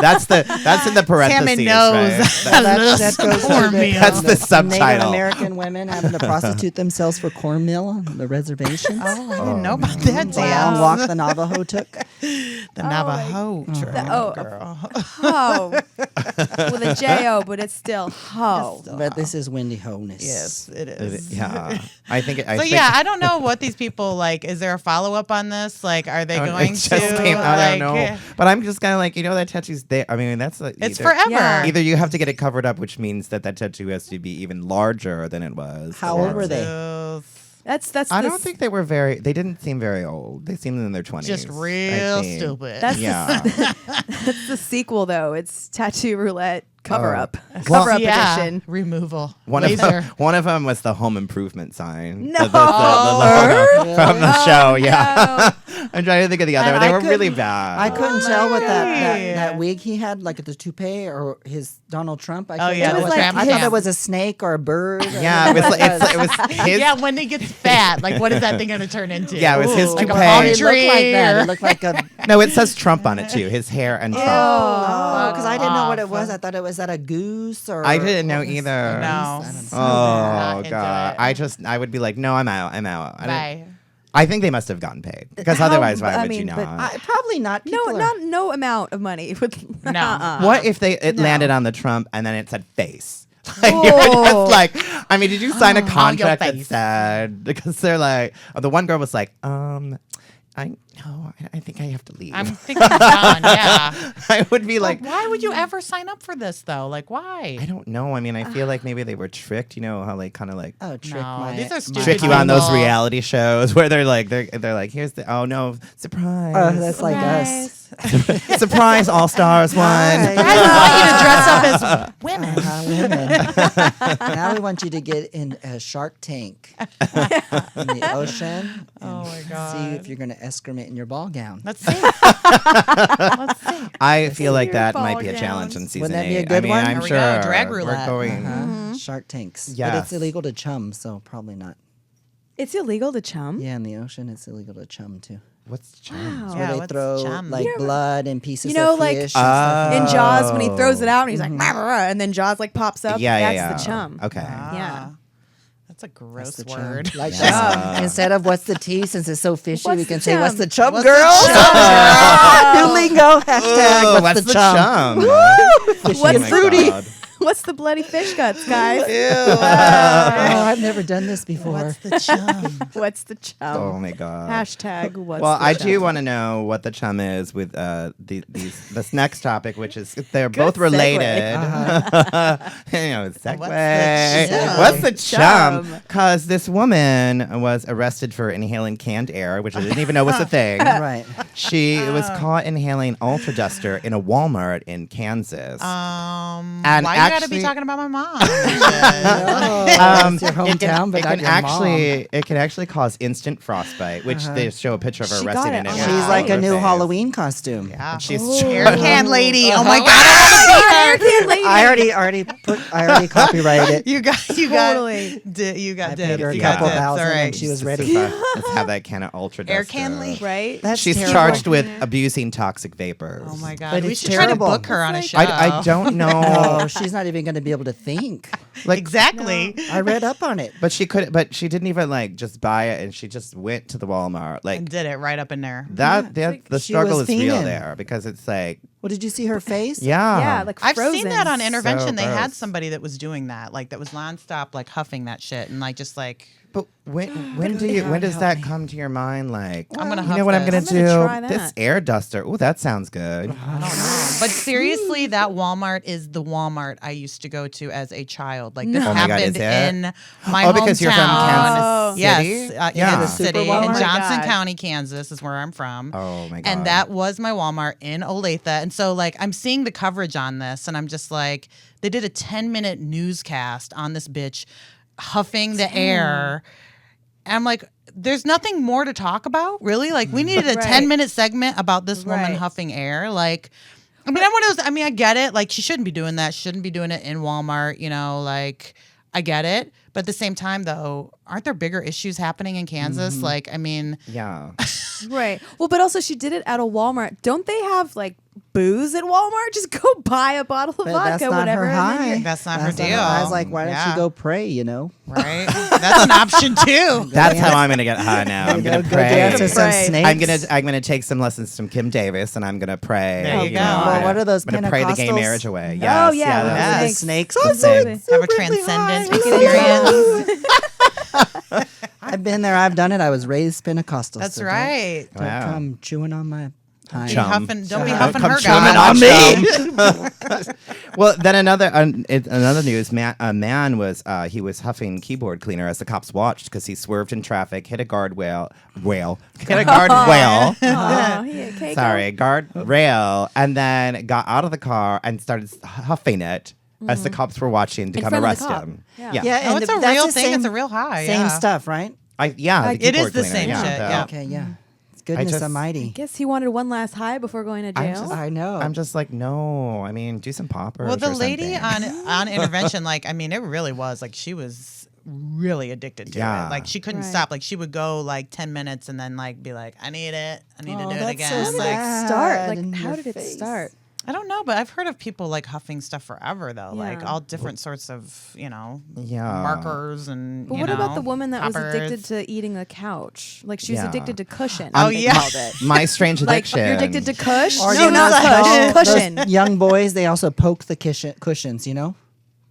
that's in the parentheses. Tammy knows. Right? I That love goes some to the- cornmeal. That's the Native subtitle. American women having to prostitute themselves for cornmeal on the reservations. Oh, I didn't know about that. The long Wow. walk the Navajo took. The Navajo train, Oh. girl. Ho. With a J-O, but it's still ho. But this is Wendy Ho-ness. Yes, it is. Yeah, I think. So yeah, I don't know what these people like. Is there a follow up on this? Like, are they going it to? just came out. I like, don't know, but I'm just kind of like, that tattoo's there. I mean, that's It's either, forever. Yeah. Either you have to get it covered up, which means that tattoo has to be even larger than it was. How or- old were they? That's I the don't think they were they didn't seem very old. They seemed in their 20s. Just I real think. stupid. That's Yeah. that's the sequel though. It's Tattoo Roulette cover up. Well, Cover up yeah, edition. removal. One Laser. of them was the home improvement sign. No. The logo from the show. Yeah. no. I'm trying to think of the other. And They I were really couldn't- bad. I couldn't tell what God. that wig he had, like the toupee or his Donald Trump. I couldn't yeah, tell the what tramp I thought stamp. it was a snake or a bird. Yeah, it was. It was his. Yeah, when he gets fat, like what is that thing going to turn into? Yeah, it was his Ooh, like a toupee. palm It looked tree. like that. or- It looked like a. No, it says Trump on it too. His hair and Trump. Oh, because I didn't know what it off. was. I thought it was that a goose or. I didn't know what was- either. No. Oh Not into god! it. I would be like, no, I'm out. I didn't- Bye. I think they must have gotten paid because How- otherwise, why I would you mean, not? but Probably not. No, People are- no amount of money. No. What if it landed on the Trump and then it said face? Like, you were Oh. just like, I mean, did you sign a your contract that face. said, because they're like, the one girl was like, I think I have to leave. I'm thinking John, yeah. I would be like, why would you ever sign up for this though? Like, why? I don't know. I mean, I feel like maybe they were tricked. You know how like kind of like trick No, my these are stupid trick you on those people. reality shows where they're like here's the surprise. Oh, that's like us. Surprise all stars one. Hi. I want you to dress up as women. Women. Now we want you to get in a Shark Tank in the ocean. Oh my God. See if you're going to excrement in your ball gown. Let's see. Let's see. I feel like that ball might be a gowns. challenge in season Wouldn't that 8. be a good I mean, one? I'm There we sure go, drag we're roulette. going. Shark Tanks. But Yes. it's illegal to chum, so probably not. It's illegal to chum. Yeah, in the ocean, it's illegal to chum too. What's chum? Where they what's throw chum? like blood and pieces You know, of like, fish. and stuff. In Jaws, when he throws it out and he's like, "Rah, rah, rah," and then Jaws like pops up. Yeah, That's the chum. Okay. Yeah. That's a gross That's the chum. word. Like Yeah. instead of what's the tea, since it's so fishy, What's we the can say what's chum? the chum, What's the girl? chum, New lingo. Hashtag Ooh, what's the chum? Fishy Oh and my fruity. God. What's the bloody fish guts, guys? Oh, I've never done this before. What's the chum? What's the chum? Oh my God. Hashtag what's Well, the I chum? do want to know what the chum is with this next topic, which is they're both related. Segue. chum? What's the chum? Chum. Because this woman was arrested for inhaling canned air, which I didn't even know was a thing. Right. She was caught inhaling Ultra Duster in a Walmart in Kansas. Why you gotta be talking about my mom? It's your hometown, but not your mom. it can actually cause instant frostbite, which they show a picture of her She resting got in it it. on with She's all like a over new face. Halloween costume. Yeah. And she's Air can lady. Oh my God. I already copyrighted it. You got Totally. you got I dibs. paid her a You got couple dibs. All thousand, right. and she was ready. Let's have that can of Ultra Duster. Air can lady. Right? That's She's terrible. charged with abusing toxic vapors. Oh my God. But We it's should terrible. try to book her on a show. I don't know. Oh, she's not even going to be able to think. Like, Exactly. I read up on it. But she didn't even like just buy it, and she just went to the Walmart. Like And did it right up in there. the she struggle was is real fiending. there because it's like, Well, did you see her face? yeah. Yeah, like I've frozen. seen that on Intervention. They had gross. somebody that was doing that, like that was nonstop, like huffing that shit and like just like But when does that come to your mind? Like, I'm gonna you huff know what I'm gonna this. I'm gonna try do? that. This air duster. Oh, that sounds good. I don't know. But seriously, that Walmart is the Walmart I used to go to as a child. Like this Oh my God, happened is it? in my Oh, because you're from hometown. Kansas Yes, City? yeah, Yeah. Kansas The City Super Walmart? in Oh my Johnson God. County, Kansas is where I'm from. Oh my God. And that was my Walmart in Olathe. And so like I'm seeing the coverage on this and I'm just like, they did a 10-minute newscast on this bitch huffing the air. And I'm like, there's nothing more to talk about, really? Like we needed a Right. 10-minute segment about this woman Right. huffing air. Like I mean, I get it. Like she shouldn't be doing that. She shouldn't be doing it in Walmart, you know, like I get it. But at the same time though, aren't there bigger issues happening in Kansas? Like, I mean, Yeah. Right. Well, but also she did it at a Walmart. Don't they have like booze at Walmart? Just go buy a bottle of But vodka, that's not whatever. her and then high. you're- that's not her That's not deal. I was like, why don't Yeah. you go pray, you know? Right? That's an option too. That's how I'm gonna get high now. I'm gonna Go pray. dance with some Pray. snakes. I'm gonna take some lessons from Kim Davis, and I'm gonna pray. There you go. know, Well, I'm what are those gonna pray the gay Pentecostals? marriage away. Oh, Yes, yeah, that's yes. The Yes. snakes. the thing. Have a transcendent experience. I've been there. I've done it. I was raised Pentecostal. That's so right. Don't Wow. come chewing on my time. Chum. Don't be Don't huffing come her chumming God. on me. Well, then another news. A man was huffing keyboard cleaner as the cops watched because he swerved in traffic, hit a guardrail, Aw, yeah, Keiko. sorry, guardrail, and then got out of the car and started huffing it as the cops were watching to In come front of arrest the cop. him. Yeah. Yeah, Oh, and it's a that's real the thing. Same, It's a real high. Same Yeah. stuff, right? The It is keyboard the cleaner, same yeah, shit, the- yeah. Okay, yeah. Goodness just- almighty. Guess he wanted one last high before going to jail. I know. I'm just like, no. I mean, do some poppers. Well, the or lady something. on Intervention, like, I mean, it really was like she was really addicted to Yeah. it. Like she couldn't Right. stop. Like she would go like 10 minutes and then like be like, I need it. I need to do it that's again. so Like sad. Start. in Like, how your did it face. start? I don't know, but I've heard of people like huffing stuff forever though. Like Yeah. all different sorts of, Yeah. markers and But you what know, about the woman that was poppers. addicted to eating the couch? Like she was Yeah. addicted to cushion. Oh, they yeah. called it. My strange Like addiction. you're addicted to cush? Or No, you not know, cush. those Cushion. young boys, they also poke the cushions, you know?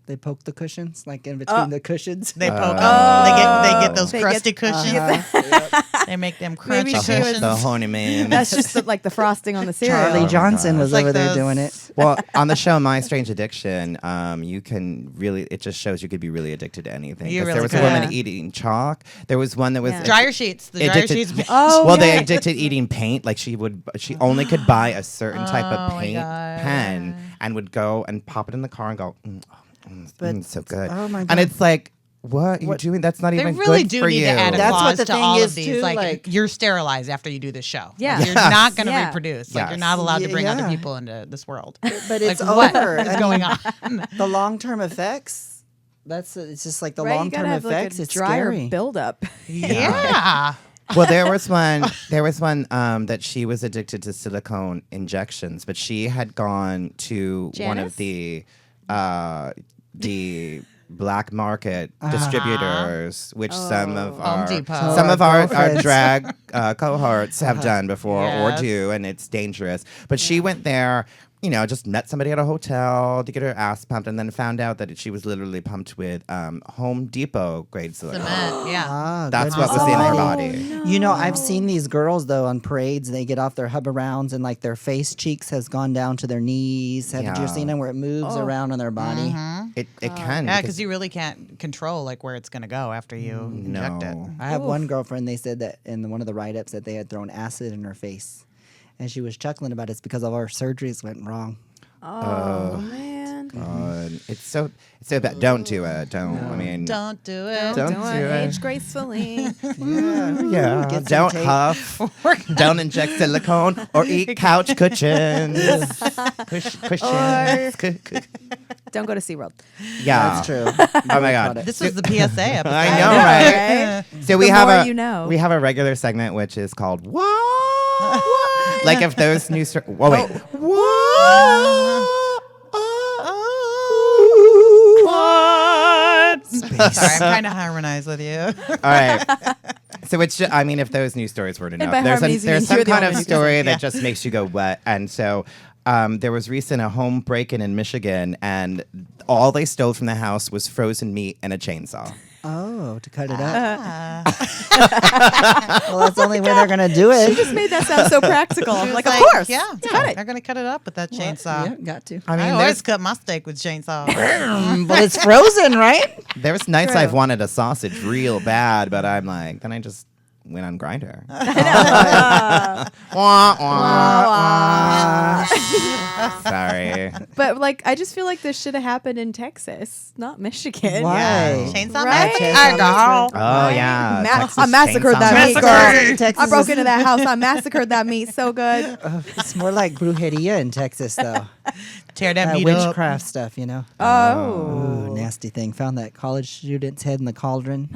They poke the cushions, like in between the cushions. They poke them. They get those They crusty get- cushions. They make them crunchy Maybe she was- cushions. The horny man. That's just like the frosting on the cereal. Charlie Johnson was It's like over there those- doing it. Well, on the show My Strange Addiction, you can really, it just shows you could be really addicted to anything. You 'Cause really there was could. a woman Yeah. eating chalk. There was one that was Yeah. Dryer sheets. The dryer addicted- sheets. Oh, well, they yeah. addicted to eating paint. Like she only could buy a certain type Oh of my paint God. pen and would go and pop it in the car and go, But so good. oh my And God. it's like, what are you doing? That's not They even really good do for need you. to add a That's what clause the to thing all is, of these. too, Like, like- you're sterilized after you do this show. Yeah. Like, you're not going to Yeah. reproduce. Like, Yes. you're not allowed to bring other Yeah. people into this world. But it's like, what over. is I going mean, on? The long-term effects. It's just like the Right? You long-term gotta have effects. like a It's drier scary. buildup. Yeah. Well, there was one that she was addicted to silicone injections, but she had gone to one of Janice? the black market distributors, which some of Home our Depot. some of our girlfriends. drag cohorts have done before Yes. or do, and it's dangerous. But she went there. Just met somebody at a hotel to get her ass pumped, and then found out that she was literally pumped with Home Depot grade silicone. Cement. Yeah. Ah, That's goodness what was in her almighty. body. You know, I've seen these girls though on parades. They get off their hub arounds and like their face cheeks has gone down to their knees. Have Yeah. you seen them where it moves around on their body? It can. Yeah, because you really can't control like where it's going to go after you inject it. No. I have one girlfriend. They said that in one of the write-ups that they had thrown acid in her face, and she was chuckling about it. It's because all our surgeries went wrong. Oh, man. It's so bad. Don't do it. Don't. I mean, Don't do it. Don't Do do it. it. Age gracefully. yeah. Get some Don't tape. huff. Don't inject silicone or eat couch cushions. Cushions. Don't go to SeaWorld. Yeah. That's true. Oh my God. This was the PSA episode. I know, right? So we The have more a you know. we have a regular segment which is called What? Like if those new wait. What? Sorry, I'm trying to harmonize with you. All right. So it's just, I mean, if those news stories were to know, by harmonies, you mean there's some you're the kind only of one who can story say- that just makes you go, what? And so there was recent a home break-in in Michigan, and all they stole from the house was frozen meat and a chainsaw. Oh, to cut it up. Well, that's the only way they're gonna do it. Just made that sound so practical. She was Like, of course. Yeah, Cut it. they're going to cut it up with that chainsaw. Yeah, got to. I mean, I there's, always cut my steak with chainsaw. But it's frozen, right? there's nights True. I've wanted a sausage real bad, but I'm like, then I just went on Grindr. Wah, wah, wah. Sorry. But like, I just feel like this should have happened in Texas, not Michigan. Why? Yeah. Chainsaw Right? massacre. Chainsaw Oh, yeah. Texas I massacred chainsaw that meat, massacre. girl. Texas I broke is- into that house. I massacred that meat so good. It's more like brujeria in Texas, though. Tear that meat up. Witchcraft stuff, you know. Oh. Ooh, nasty thing. Found that college student's head in the cauldron.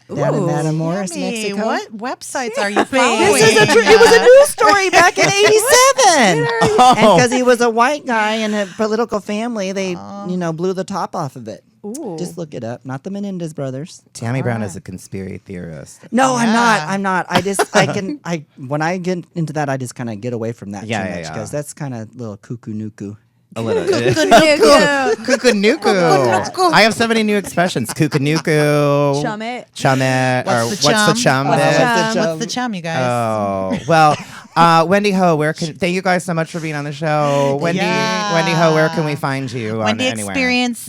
Down in Ooh. Matamoros, Tammie, Mexico. what websites are you following? This is it was a news story back in '87, and because he was a white guy in a political family, they blew the top off of it. Ooh. Just look it up. Not the Menendez brothers. Tammie Brown is a conspiracy theorist. No, I'm not. Yeah. I'm not. When I get into that, I just kind of get away from that Yeah, too yeah, much yeah. because that's kind of little cuckoo nuku. A little. Cuckoo. Kukanuku. I have so many new expressions. Kukanuku. Chum it. Chum it. Or What's what's the the chum? chum What's the bit? chum? What's the chum, you guys? Oh, well, Wendy Ho, thank you guys so much for being on the show. Wendy Ho, where can we find you? Anywhere?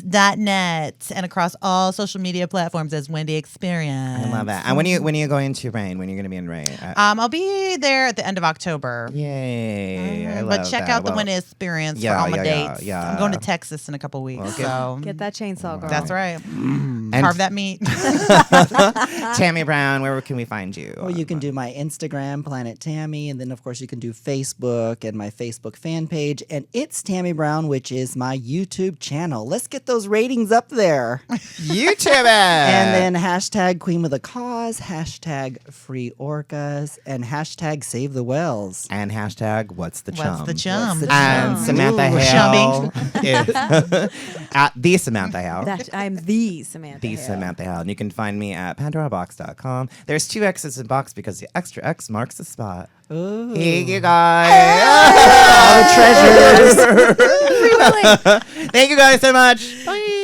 WendyExperience.net and across all social media platforms as Wendy Experience. I love that. And when are you going to Rain? When are you going to be in Rain? I'll be there at the end of October. Yay. I But love check that. out the Well, Wendy Experience yeah, for all my yeah, dates. yeah. I'm going to Texas in a couple weeks. Well, so Get that chainsaw, girl. that's right. And Carve that meat. Tammie Brown, where can we find you? Well, you can do my Instagram, Planet Tammie, and then of course you can do Facebook and my Facebook fan page, and It's Tammie Brown, which is my YouTube channel. Let's get those ratings up there. YouTube it. And then hashtag Queen with a Cause, hashtag Free Orcas, and hashtag Save the Whales. And hashtag What's the Chum? What's the chum? What's the And chum? Samantha Ooh, Hale. At the Samantha Hale. I'm the Samantha. The Hale. Samantha Hale. And you can find me at PandoraBoxx.com. There's 2 X's in box because the extra X marks the spot. Ooh. Hey, you guys. All the treasures. Free willing. Thank you guys so much. Bye.